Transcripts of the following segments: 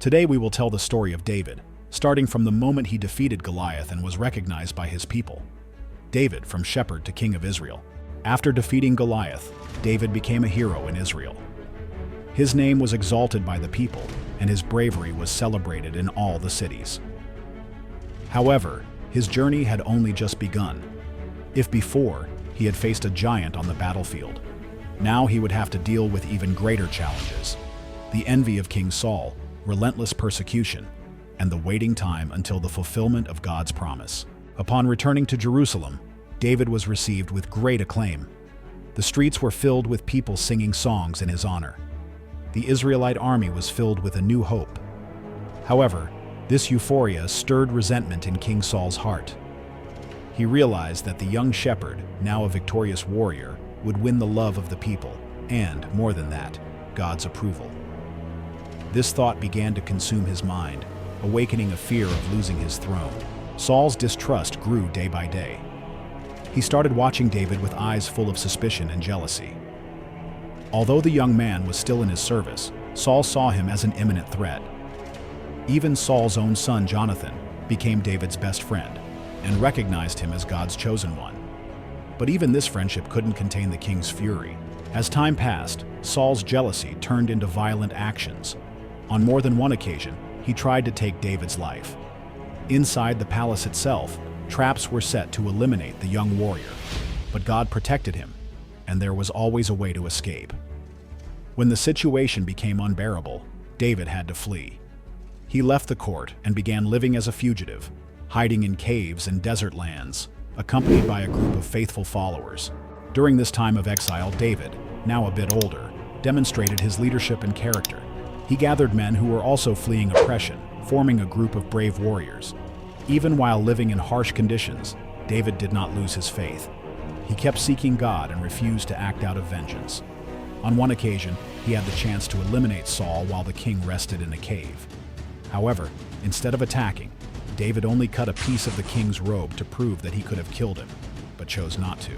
Today we will tell the story of David, starting from the moment he defeated Goliath and was recognized by his people. David, from shepherd to king of Israel. After defeating Goliath, David became a hero in Israel. His name was exalted by the people, and his bravery was celebrated in all the cities. However, his journey had only just begun. If before, he had faced a giant on the battlefield, now he would have to deal with even greater challenges: the envy of King Saul, relentless persecution, and the waiting time until the fulfillment of God's promise. Upon returning to Jerusalem, David was received with great acclaim. The streets were filled with people singing songs in his honor. The Israelite army was filled with a new hope. However, this euphoria stirred resentment in King Saul's heart. He realized that the young shepherd, now a victorious warrior, would win the love of the people and, more than that, God's approval. This thought began to consume his mind, awakening a fear of losing his throne. Saul's distrust grew day by day. He started watching David with eyes full of suspicion and jealousy. Although the young man was still in his service, Saul saw him as an imminent threat. Even Saul's own son, Jonathan, became David's best friend and recognized him as God's chosen one. But even this friendship couldn't contain the king's fury. As time passed, Saul's jealousy turned into violent actions. On more than one occasion, he tried to take David's life. Inside the palace itself, traps were set to eliminate the young warrior, but God protected him, and there was always a way to escape. When the situation became unbearable, David had to flee. He left the court and began living as a fugitive, hiding in caves and desert lands, accompanied by a group of faithful followers. During this time of exile, David, now a bit older, demonstrated his leadership and character. He gathered men who were also fleeing oppression, forming a group of brave warriors. Even while living in harsh conditions, David did not lose his faith. He kept seeking God and refused to act out of vengeance. On one occasion, he had the chance to eliminate Saul while the king rested in a cave. However, instead of attacking, David only cut a piece of the king's robe to prove that he could have killed him, but chose not to.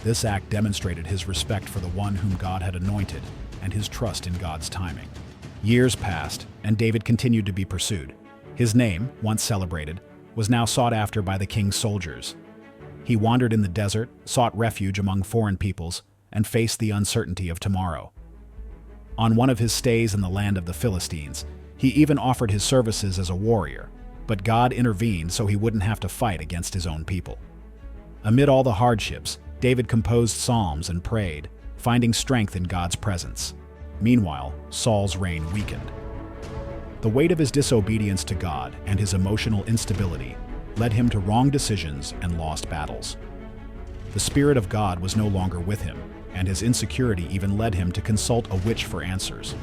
This act demonstrated his respect for the one whom God had anointed and his trust in God's timing. Years passed, and David continued to be pursued. His name, once celebrated, was now sought after by the king's soldiers. He wandered in the desert, sought refuge among foreign peoples, and faced the uncertainty of tomorrow. On one of his stays in the land of the Philistines, he even offered his services as a warrior, but God intervened so he wouldn't have to fight against his own people. Amid all the hardships, David composed psalms and prayed, finding strength in God's presence. Meanwhile, Saul's reign weakened. The weight of his disobedience to God and his emotional instability led him to wrong decisions and lost battles. The Spirit of God was no longer with him, and his insecurity even led him to consult a witch for answers.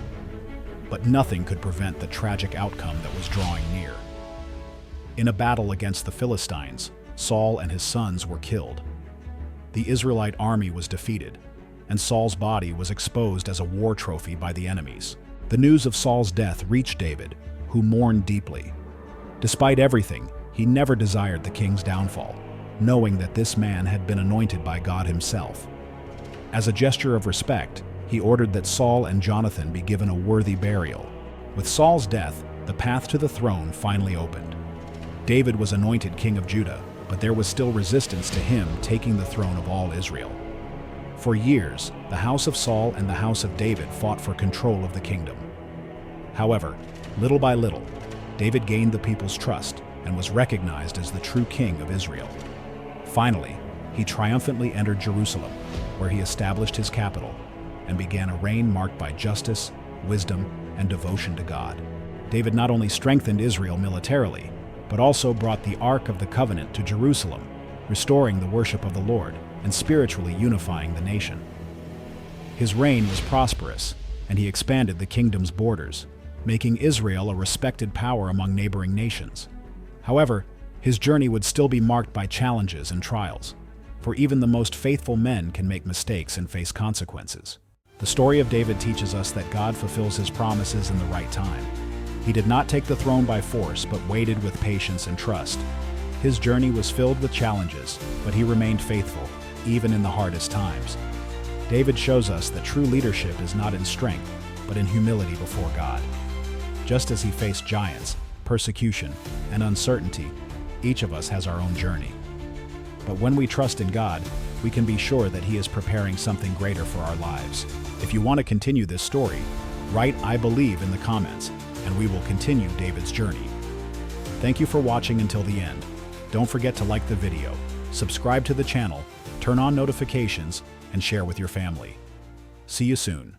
But nothing could prevent the tragic outcome that was drawing near. In a battle against the Philistines, Saul and his sons were killed. The Israelite army was defeated, and Saul's body was exposed as a war trophy by the enemies. The news of Saul's death reached David, who mourned deeply. Despite everything, he never desired the king's downfall, knowing that this man had been anointed by God himself. As a gesture of respect, he ordered that Saul and Jonathan be given a worthy burial. With Saul's death, the path to the throne finally opened. David was anointed king of Judah, but there was still resistance to him taking the throne of all Israel. For years, the house of Saul and the house of David fought for control of the kingdom. However, little by little, David gained the people's trust and was recognized as the true king of Israel. Finally, he triumphantly entered Jerusalem, where he established his capital and began a reign marked by justice, wisdom, and devotion to God. David not only strengthened Israel militarily, but also brought the Ark of the Covenant to Jerusalem, restoring the worship of the Lord and spiritually unifying the nation. His reign was prosperous, and he expanded the kingdom's borders, making Israel a respected power among neighboring nations. However, his journey would still be marked by challenges and trials, for even the most faithful men can make mistakes and face consequences. The story of David teaches us that God fulfills his promises in the right time. He did not take the throne by force, but waited with patience and trust. His journey was filled with challenges, but he remained faithful, even in the hardest times. David shows us that true leadership is not in strength, but in humility before God. Just as he faced giants, persecution, and uncertainty, each of us has our own journey. But when we trust in God, we can be sure that He is preparing something greater for our lives. If you want to continue this story, write "I believe" in the comments, and we will continue David's journey. Thank you for watching until the end. Don't forget to like the video, subscribe to the channel, turn on notifications, and share with your family. See you soon.